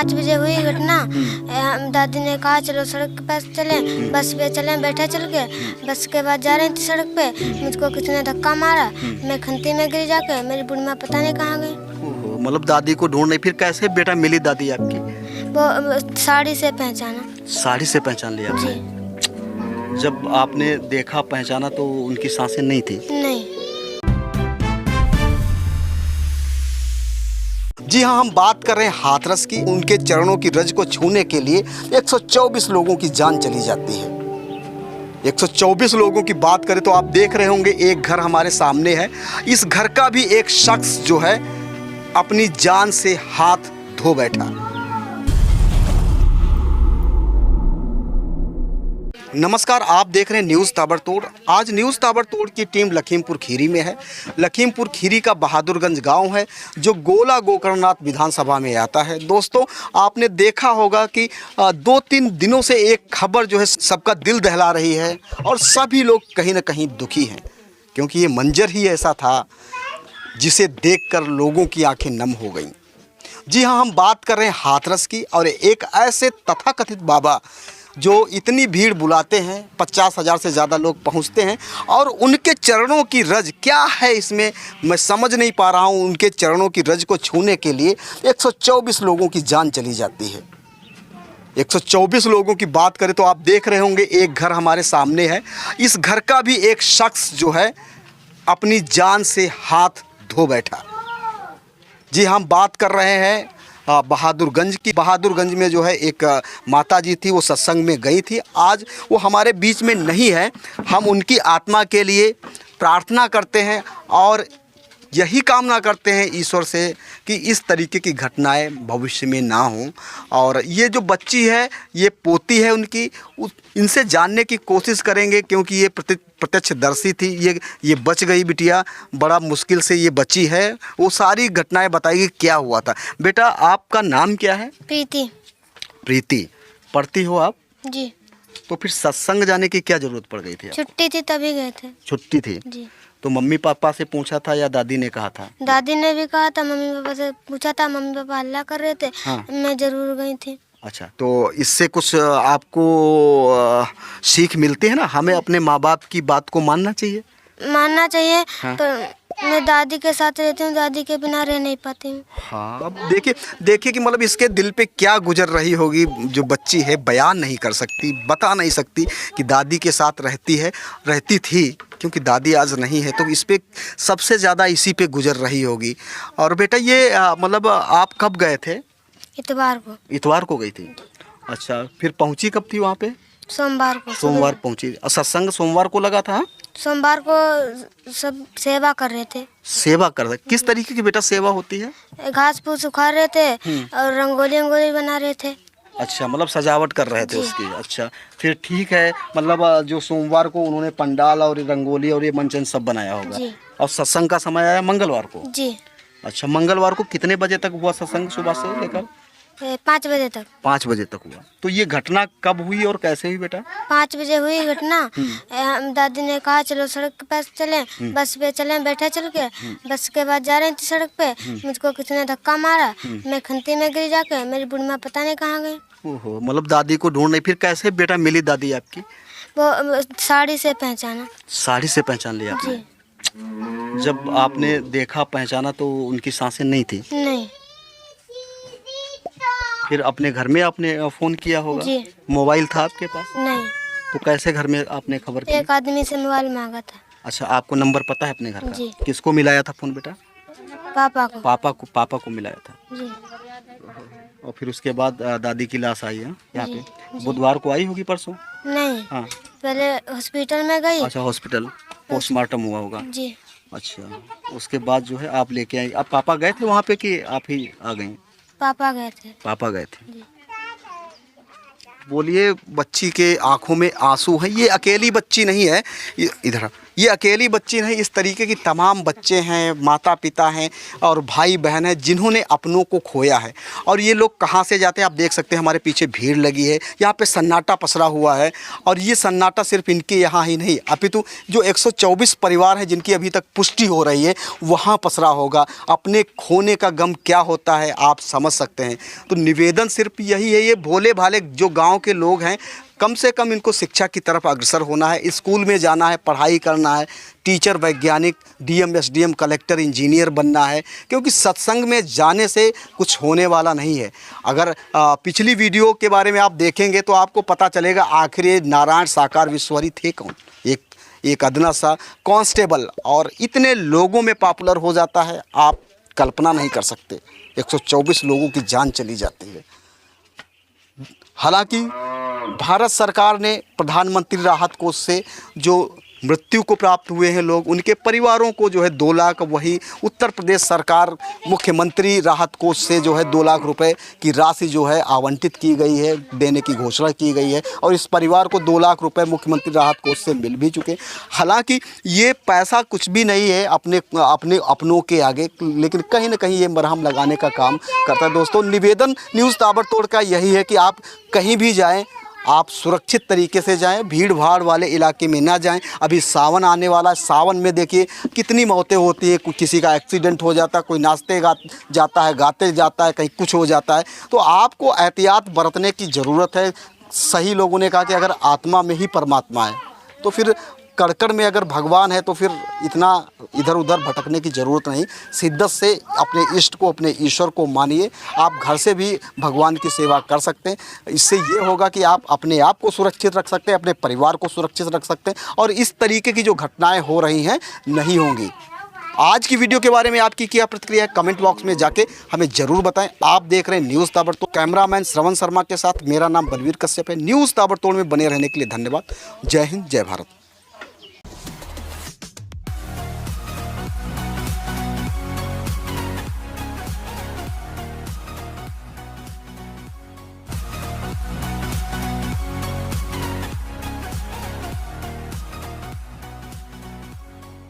5 बजे हुई घटना। दादी ने कहा चलो सड़क के पास चले, बस पे चले, बैठे चल के। बस के बाद जा रही थी सड़क पे, मुझको किसी ने धक्का मारा, मैं खंती में गिर जाके, मेरी बुढ़ी माँ पता नहीं कहाँ गई। मतलब दादी को ढूंढ नहीं, फिर कैसे बेटा मिली दादी आपकी? वो साड़ी से पहचाना। साड़ी से पहचान लिया आपने? जब आपने देखा पहचाना तो उनकी सांसें नहीं थी? नहीं। जी हाँ, हम बात कर रहे हैं हाथरस की। उनके चरणों की रज को छूने के लिए 124 लोगों की जान चली जाती है। 124 लोगों की बात करें तो आप देख रहे होंगे एक घर हमारे सामने है। इस घर का भी एक शख्स जो है अपनी जान से हाथ धो बैठा। नमस्कार, आप देख रहे हैं न्यूज़ ताबड़तोड़। आज न्यूज़ ताबड़तोड़ की टीम लखीमपुर खीरी में है। लखीमपुर खीरी का बहादुरगंज गांव है जो गोला गोकर्णनाथ विधानसभा में आता है। दोस्तों, आपने देखा होगा कि 2-3 दिनों से एक खबर जो है सबका दिल दहला रही है और सभी लोग कहीं ना कहीं दुखी हैं, क्योंकि ये मंजर ही ऐसा था जिसे देखकर लोगों की आंखें नम हो गईं। जी हाँ, हम बात कर रहे हैं हाथरस की और एक ऐसे तथाकथित बाबा जो इतनी भीड़ बुलाते हैं, 50,000 से ज़्यादा लोग पहुंचते हैं और उनके चरणों की रज क्या है इसमें मैं समझ नहीं पा रहा हूं। उनके चरणों की रज को छूने के लिए 124 लोगों की जान चली जाती है। 124 लोगों की बात करें तो आप देख रहे होंगे एक घर हमारे सामने है। इस घर का भी एक शख्स जो है अपनी जान से हाथ धो बैठा। जी, हम बात कर रहे हैं बहादुरगंज की। बहादुरगंज में जो है एक माता जी थी, वो सत्संग में गई थी। आज वो हमारे बीच में नहीं है। हम उनकी आत्मा के लिए प्रार्थना करते हैं और यही कामना करते हैं ईश्वर से कि इस तरीके की घटनाएं भविष्य में ना हों। और ये जो बच्ची है, ये पोती है उनकी, इनसे जानने की कोशिश करेंगे क्योंकि ये प्रत्यक्षदर्शी थी। ये बच गई बिटिया, बड़ा मुश्किल से ये बची है। वो सारी घटनाएं बताएगी क्या हुआ था। बेटा, आपका नाम क्या है? प्रीति। प्रीति, पढ़ती हो आप? जी। तो फिर सत्संग जाने की क्या जरूरत पड़ गई थी? छुट्टी थी तभी गए थे। छुट्टी थी जी। तो मम्मी पापा से पूछा था या दादी ने कहा था? दादी ने भी कहा था, मम्मी पापा से पूछा था, मम्मी पापा हल्ला कर रहे थे। हाँ। मैं जरूर गई थी। अच्छा, तो इससे कुछ आपको सीख मिलती है ना, हमें अपने माँ बाप की बात को मानना चाहिए। मानना चाहिए। हाँ। पर मैं दादी के साथ रहती हूँ, दादी के बिना रह नहीं पाती हूँ। हाँ, अब देखिए कि मतलब इसके दिल पे क्या गुजर रही होगी। जो बच्ची है बयान नहीं कर सकती, बता नहीं सकती कि दादी के साथ रहती थी, क्योंकि दादी आज नहीं है। तो इस पे सबसे ज़्यादा इसी पे गुजर रही होगी। और बेटा, ये मतलब आप कब गए थे? इतवार को। इतवार को गई थी? अच्छा, फिर पहुंची कब थी वहाँ पे? सोमवार को। सोमवार पहुंची। और सत्संग सोमवार को लगा था? सोमवार को सब सेवा कर रहे थे। सेवा कर रहे? किस तरीके की बेटा सेवा होती है? घास फूस उखाड़ रहे थे और रंगोली बना रहे थे। अच्छा, मतलब सजावट कर रहे थे उसकी। अच्छा, फिर ठीक है। मतलब जो सोमवार को उन्होंने पंडाल और रंगोली और ये मंचन सब बनाया होगा। जी। और सत्संग का समय आया मंगलवार को? जी। अच्छा, मंगलवार को कितने बजे तक हुआ सत्संग? सुबह से लेकर 5 बजे तक। 5 बजे तक हुआ। तो ये घटना कब हुई और कैसे हुई बेटा? 5 बजे हुई घटना। दादी ने कहा चलो सड़क के पास चले, बस पे चले, बैठे चल के। बस के बाद जा रही थी सड़क पे, मुझको किसी ने धक्का मारा, मैं खंती में गिर जाके, मेरी बुढ़ी माँ पता नहीं कहाँ गई। ओहो, मतलब दादी को ढूंढ नहीं, फिर कैसे बेटा मिली दादी आपकी? वो साड़ी से पहचाना। साड़ी से पहचान लिया आपने? जी। जब आपने देखा पहचाना तो उनकी सांसें नहीं थी? नहीं। फिर अपने घर में आपने फ़ोन किया होगा? जी। मोबाइल था आपके पास? नहीं। तो कैसे घर में आपने खबर की? एक आदमी से मोबाइल मांगा था। अच्छा, आपको नंबर पता है अपने घर का? जी। किसको मिलाया था फ़ोन बेटा? पापा को। पापा को मिलाया था। जी। और फिर उसके बाद दादी की लाश आई है यहाँ जी। पे? बुधवार को आई होगी, परसों? नहीं। हाँ। पहले हॉस्पिटल में गई। अच्छा, हॉस्पिटल पोस्टमार्टम हुआ होगा। जी। अच्छा, उसके बाद जो है आप लेके आई। अब पापा गए थे वहाँ पे कि आप ही आ गई? पापा गए थे। पापा गए थे। जी। बोलिए, बच्ची के आंखों में आंसू हैं। ये अकेली बच्ची नहीं है, इधर ये अकेली बच्ची नहीं, इस तरीके की तमाम बच्चे हैं, माता पिता हैं और भाई बहन हैं जिन्होंने अपनों को खोया है। और ये लोग कहाँ से जाते हैं आप देख सकते हैं, हमारे पीछे भीड़ लगी है, यहाँ पे सन्नाटा पसरा हुआ है। और ये सन्नाटा सिर्फ इनके यहाँ ही नहीं अपितु जो 124 परिवार हैं जिनकी अभी तक पुष्टि हो रही है वहाँ पसरा होगा। अपने खोने का गम क्या होता है आप समझ सकते हैं। तो निवेदन सिर्फ यही है, ये भोले भाले जो गाँव के लोग हैं कम से कम इनको शिक्षा की तरफ अग्रसर होना है, स्कूल में जाना है, पढ़ाई करना है, टीचर, वैज्ञानिक, डीएम, एसडीएम, कलेक्टर, इंजीनियर बनना है, क्योंकि सत्संग में जाने से कुछ होने वाला नहीं है। अगर पिछली वीडियो के बारे में आप देखेंगे तो आपको पता चलेगा आखिर ये नारायण साकार विश्वहरी थे कौन। एक अदना सा कांस्टेबल और इतने लोगों में पॉपुलर हो जाता है, आप कल्पना नहीं कर सकते। 124 लोगों की जान चली जाती है। हालांकि भारत सरकार ने प्रधानमंत्री राहत कोष से जो मृत्यु को प्राप्त हुए हैं लोग, उनके परिवारों को जो है 2 लाख, वही उत्तर प्रदेश सरकार मुख्यमंत्री राहत कोष से जो है 2 लाख रुपए की राशि जो है आवंटित की गई है, देने की घोषणा की गई है। और इस परिवार को 2 लाख रुपए मुख्यमंत्री राहत कोष से मिल भी चुके। हालांकि ये पैसा कुछ भी नहीं है अपने अपनों के आगे, लेकिन कहीं ना कहीं ये मरहम लगाने का काम करता है। दोस्तों, निवेदन न्यूज़ ताबड़तोड़ का यही है कि आप कहीं भी जाएँ, आप सुरक्षित तरीके से जाएं, भीड़ भाड़ वाले इलाके में ना जाएं। अभी सावन आने वाला है, सावन में देखिए कितनी मौतें होती है, किसी का एक्सीडेंट हो जाता है, कोई नाचते जाता है, गाते जाता है, कहीं कुछ हो जाता है। तो आपको एहतियात बरतने की ज़रूरत है। सही लोगों ने कहा कि अगर आत्मा में ही परमात्मा है तो फिर कड़कड़ में अगर भगवान है तो फिर इतना इधर उधर भटकने की ज़रूरत नहीं। शिद्दत से अपने इष्ट को, अपने ईश्वर को मानिए। आप घर से भी भगवान की सेवा कर सकते हैं। इससे ये होगा कि आप अपने आप को सुरक्षित रख सकते हैं, अपने परिवार को सुरक्षित रख सकते हैं और इस तरीके की जो घटनाएं हो रही हैं नहीं होंगी। आज की वीडियो के बारे में आपकी क्या प्रतिक्रिया है कमेंट बॉक्स में जाके हमें ज़रूर बताएं। आप देख रहे हैं न्यूज़ ताबड़तोड़। कैमरामैन श्रवण शर्मा के साथ मेरा नाम बलवीर कश्यप है। न्यूज़ ताबड़तोड़ में बने रहने के लिए धन्यवाद। जय हिंद, जय भारत।